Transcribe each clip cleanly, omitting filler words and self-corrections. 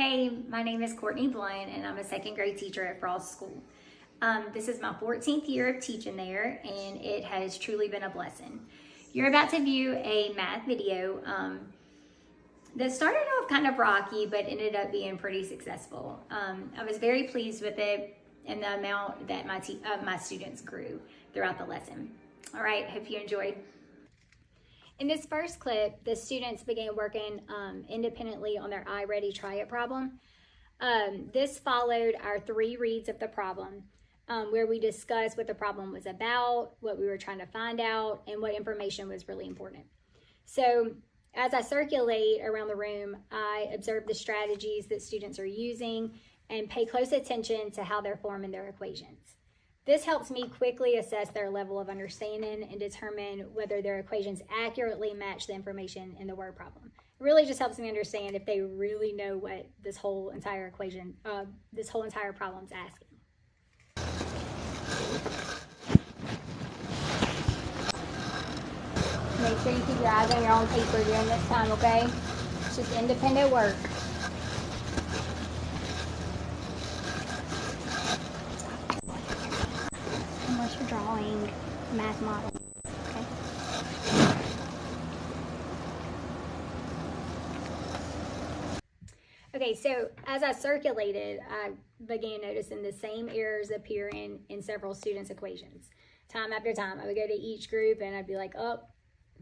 Hey, my name is Courtney Blunt, and I'm a second grade teacher at Frost School. This is my 14th year of teaching there, and it has truly been a blessing. You're about to view a math video that started off kind of rocky, but ended up being pretty successful. I was very pleased with it and the amount that my students grew throughout the lesson. All right, hope you enjoyed. In this first clip, the students began working independently on their iReady Try It problem. This followed our 3 reads of the problem, where we discussed what the problem was about, what we were trying to find out, and what information was really important. So as I circulate around the room, I observe the strategies that students are using and pay close attention to how they're forming their equations. This helps me quickly assess their level of understanding and determine whether their equations accurately match the information in the word problem. It really just helps me understand if they really know what this whole entire problem's asking. Make sure you keep your eyes on your own paper during this time, okay? It's just independent work. Unless you're drawing math models, okay? Okay, so as I circulated, I began noticing the same errors appearing in several students' equations. Time after time, I would go to each group and I'd be like, oh,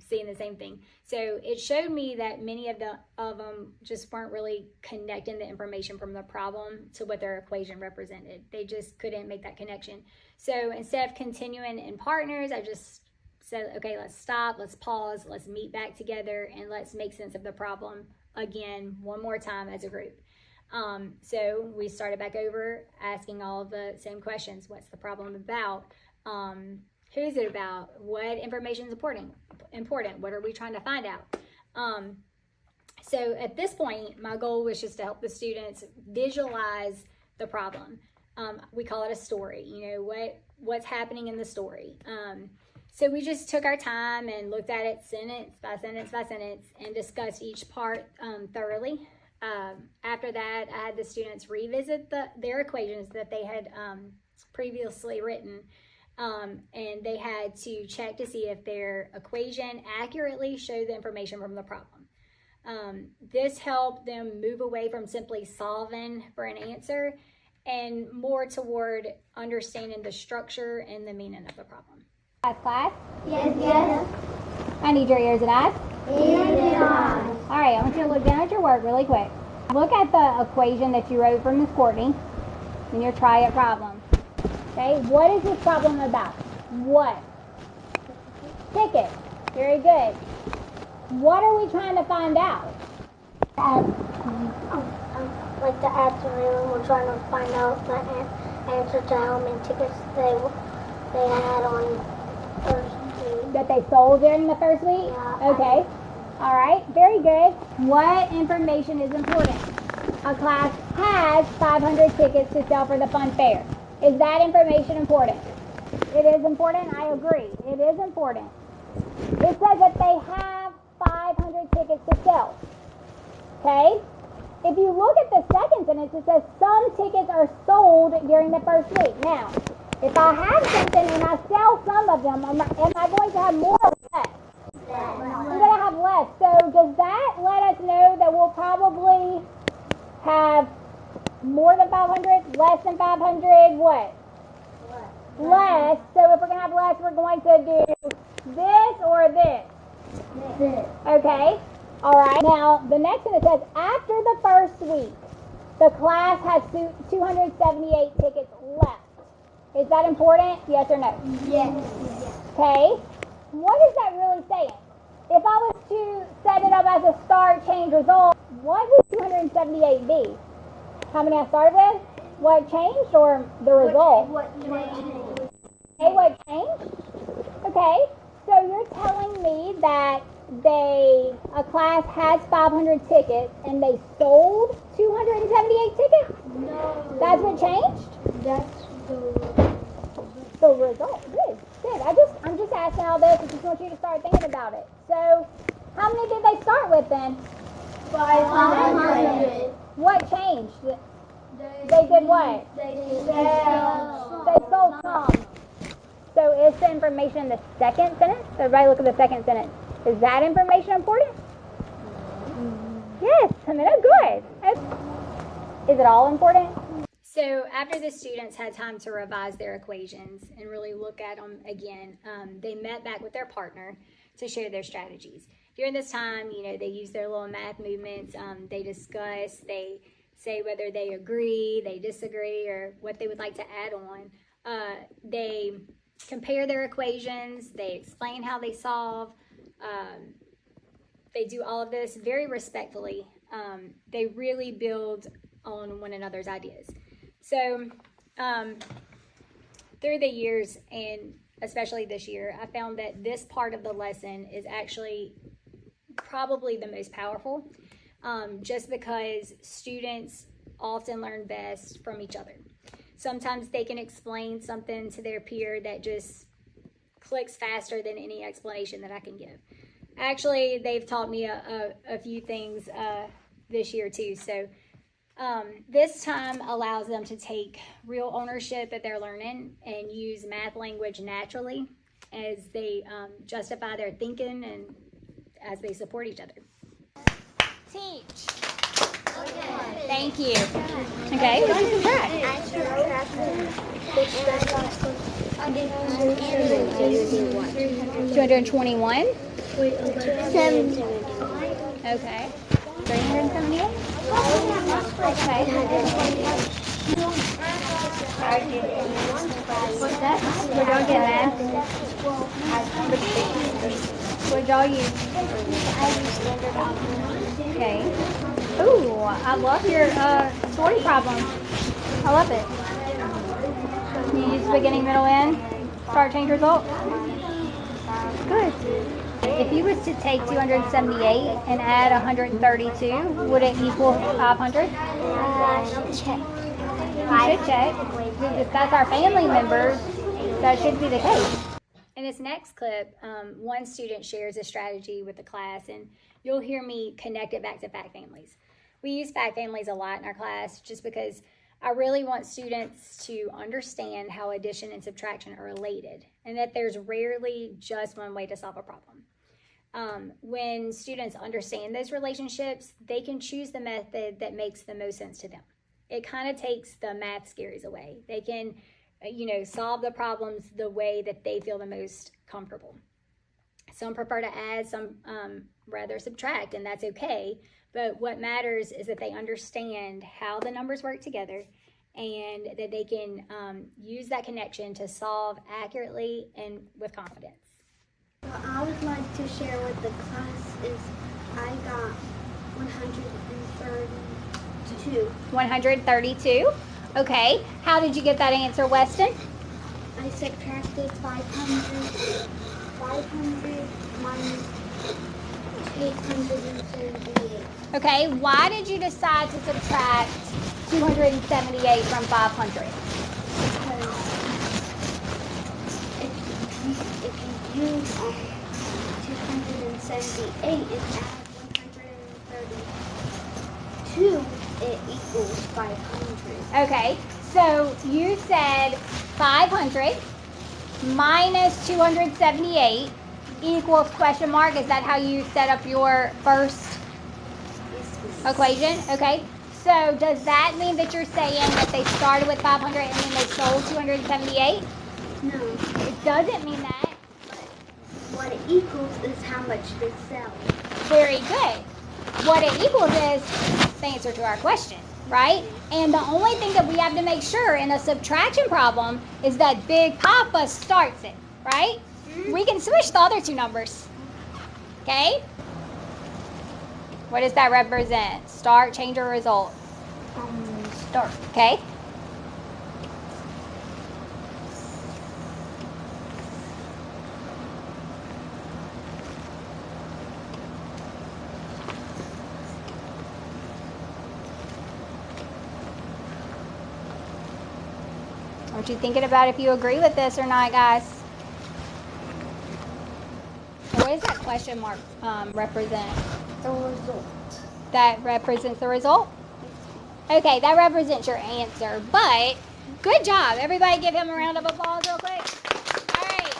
seeing the same thing. So it showed me that many of them just weren't really connecting the information from the problem to what their equation represented. They just couldn't make that connection. So instead of continuing in partners, I just said, okay, let's stop, let's pause, let's meet back together, and let's make sense of the problem again one more time as a group. So we started back over asking all of the same questions. What's the problem about? Who is it about? What information is important? What are we trying to find out? So at this point, my goal was just to help the students visualize the problem. We call it a story, what's happening in the story. So we just took our time and looked at it sentence by sentence by sentence and discussed each part thoroughly. After that, I had the students revisit their equations that they had previously written. And they had to check to see if their equation accurately showed the information from the problem. This helped them move away from simply solving for an answer and more toward understanding the structure and the meaning of the problem. Class? Yes. I need your ears and eyes. Yes. All right, I want you to look down at your work really quick. Look at the equation that you wrote for Ms. Courtney in your Try It problem. Okay, what is this problem about? What? Ticket. Very good. What are we trying to find out? Like the afternoon, we're trying to find out the answer to how many tickets they had on Thursday. That they sold during the first week? Yeah. Okay. All right, very good. What information is important? A class has 500 tickets to sell for the fun fair. Is that information important? It is important? I agree. It is important. It says that they have 500 tickets to sell. Okay? If you look at the second sentence, it says some tickets are sold during the first week. Now, if I have something and I sell some of them, am I going to have more or less? I'm going to have less. So does that let us know that we'll probably have more than 500, less than 500, what? Less. So if we're going to have less, we're going to do this or this. Okay? All right. Now, the next one, it says, after the first week, the class has 278 tickets left. Is that important? Yes or no? Yes. Okay. What is that really saying? If I was to set it up as a start, change, result, what would 278 be? How many I started with? What changed or the result? What changed? Okay, what changed? Okay, so you're telling me that a class has 500 tickets and they sold 278 tickets? No. That's what changed? That's The result. Good. I'm just asking all this. I just want you to start thinking about it. So, how many did they start with then? 500. What changed? They did what? They sold some. So is the information in the second sentence? Everybody look at the second sentence. Is that information important? Yes, I mean, that's good. Is it all important? So after the students had time to revise their equations and really look at them again, they met back with their partner to share their strategies. During this time, you know, they use their little math movements. They discuss, they say whether they agree, they disagree, or what they would like to add on. They compare their equations. They explain how they solve. They do all of this very respectfully. They really build on one another's ideas. So through the years, and especially this year, I found that this part of the lesson is actually probably the most powerful, just because students often learn best from each other. Sometimes they can explain something to their peer that just clicks faster than any explanation that I can give. Actually, they've taught me a few things this year too. So this time allows them to take real ownership of their learning and use math language naturally as they justify their thinking and as they support each other. Teach. Okay. Thank you. Okay, what did you subtract? I subtracted 221. 70. Okay. 378. Okay. What's that? What y'all get mad? What y'all use? I use standard algebra. Okay. Ooh, I love your sorting problem. I love it. You use beginning, middle, end, start, change, result. Good. If you was to take 278 and add 132, would it equal 500? Check. You should check. If that's our family members, that should be the case. In this next clip, one student shares a strategy with the class, and you'll hear me connect it back to fact families. We use fact families a lot in our class just because I really want students to understand how addition and subtraction are related and that there's rarely just one way to solve a problem. When students understand those relationships, they can choose the method that makes the most sense to them. It kind of takes the math scaries away. They can, solve the problems the way that they feel the most comfortable. Some prefer to add, some rather subtract, and that's okay. But what matters is that they understand how the numbers work together and that they can use that connection to solve accurately and with confidence. What I would like to share with the class is I got 132. 132? Okay. How did you get that answer, Weston? I subtracted 500 minus 878. Okay. Why did you decide to subtract 278 from 500? Because if you use 278 and add 132, it equals 500. Okay, so you said 500 minus 278 equals question mark. Is that how you set up your first equation? Okay, so does that mean that you're saying that they started with 500 and then they sold 278? No. It doesn't mean that. What it equals is how much they sell. Very good. What it equals is the answer to our question, right? And the only thing that we have to make sure in a subtraction problem is that Big Papa starts it, right? Mm-hmm. We can switch the other two numbers, okay? What does that represent? Start, change, or result? Start. Okay. What you thinking about if you agree with this or not, guys? What does that question mark represent? The result. That represents the result? Okay, that represents your answer, but good job. Everybody give him a round of applause real quick. All right,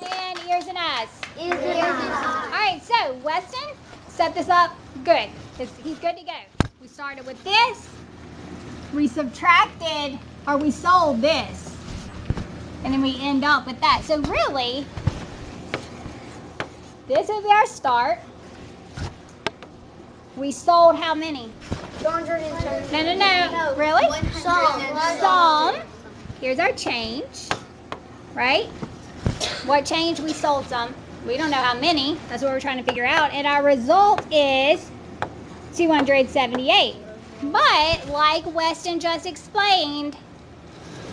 and ears and eyes. Ears and eyes. All right, so Weston, set this up good. He's good to go. We started with this. We subtracted, or we sold this. And then we end up with that. So really, this would be our start. We sold how many? 270. No. Really? Some. Here's our change, right? What change? We sold some. We don't know how many. That's what we're trying to figure out. And our result is 278. But like Weston just explained,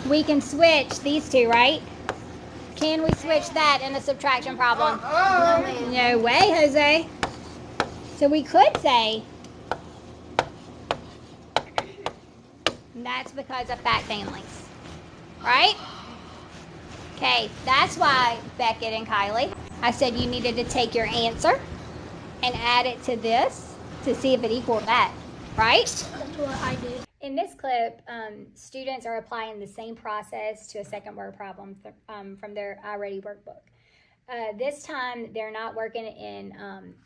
we can switch these two, right? Can we switch that in a subtraction problem? No way, Jose. So we could say that's because of fat families, right? Okay, that's why Beckett and Kylie, I said you needed to take your answer and add it to this to see if it equaled that, right? That's what I did. In this clip, students are applying the same process to a second word problem from their iReady workbook. This time, they're not working in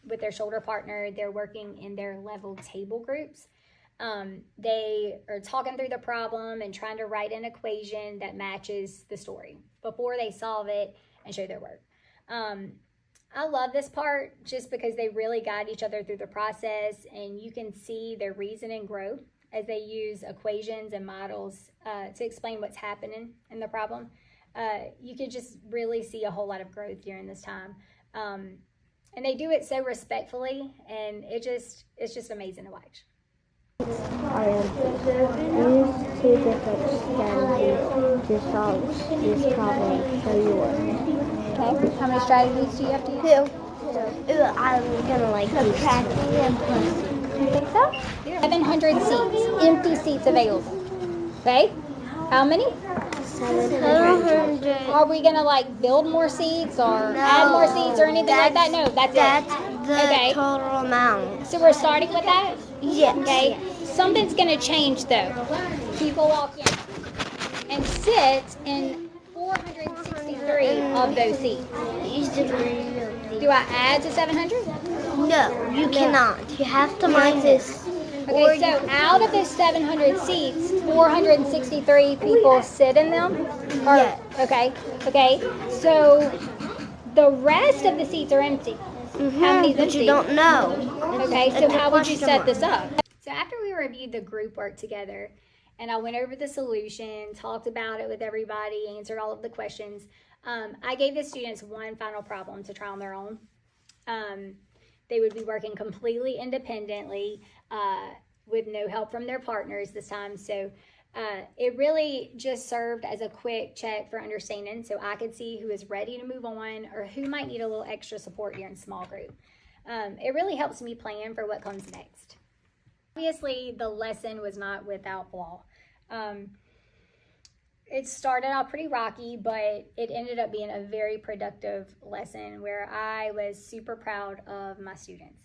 with their shoulder partner. They're working in their level table groups. They are talking through the problem and trying to write an equation that matches the story before they solve it and show their work. I love this part just because they really guide each other through the process, and you can see their reasoning grow as they use equations and models to explain what's happening in the problem. You could just really see a whole lot of growth during this time. And they do it so respectfully, and it's just amazing to watch. Use two different strategies to solve this problem. Show you one. Okay, how many strategies do you have to use? Two. I'm gonna like subtracting and plus. You think so? 700 seats, empty seats available. Okay, how many? 700. Are we gonna like build more seats or add more seats or anything like that? No, that's the total amount. So we're starting with that? Yes. Okay. Something's gonna change though. People walk in and sit in 463 of those seats. Do I add to 700? No, you cannot. You have to minus this. Okay, so out of those 700 seats, 463 people sit in them? Or, Yes. Okay. So the rest of the seats are empty. How many is But empty? you don't know. Okay, so how would you Question set mark. this up? So after we reviewed the group work together, and I went over the solution, talked about it with everybody, answered all of the questions, I gave the students one final problem to try on their own. They would be working completely independently with no help from their partners this time. So it really just served as a quick check for understanding so I could see who is ready to move on or who might need a little extra support during small group. It really helps me plan for what comes next. Obviously, the lesson was not without flaw. It started out pretty rocky, but it ended up being a very productive lesson where I was super proud of my students.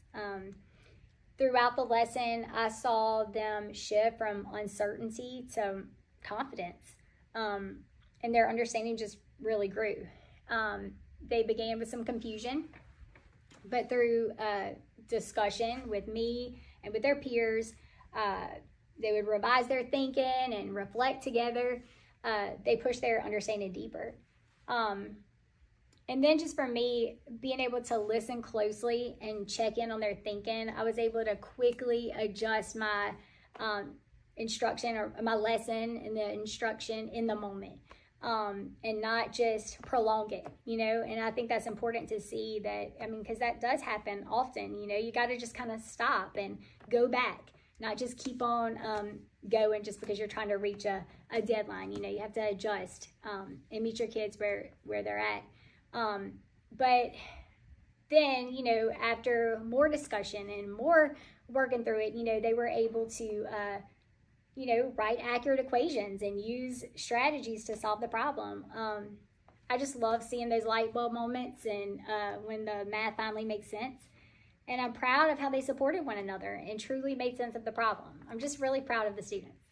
Throughout the lesson, I saw them shift from uncertainty to confidence, and their understanding just really grew. They began with some confusion, but through discussion with me and with their peers, they would revise their thinking and reflect together. They pushed their understanding deeper. And then just for me, being able to listen closely and check in on their thinking, I was able to quickly adjust my instruction or my lesson and the instruction in the moment, and not just prolong it, and I think that's important to see that, because that does happen often, you got to just kind of stop and go back, not just keep on going just because you're trying to reach a deadline. You have to adjust and meet your kids where they're at. But then, after more discussion and more working through it, they were able to, write accurate equations and use strategies to solve the problem. I just love seeing those light bulb moments and when the math finally makes sense. And I'm proud of how they supported one another and truly made sense of the problem. I'm just really proud of the students.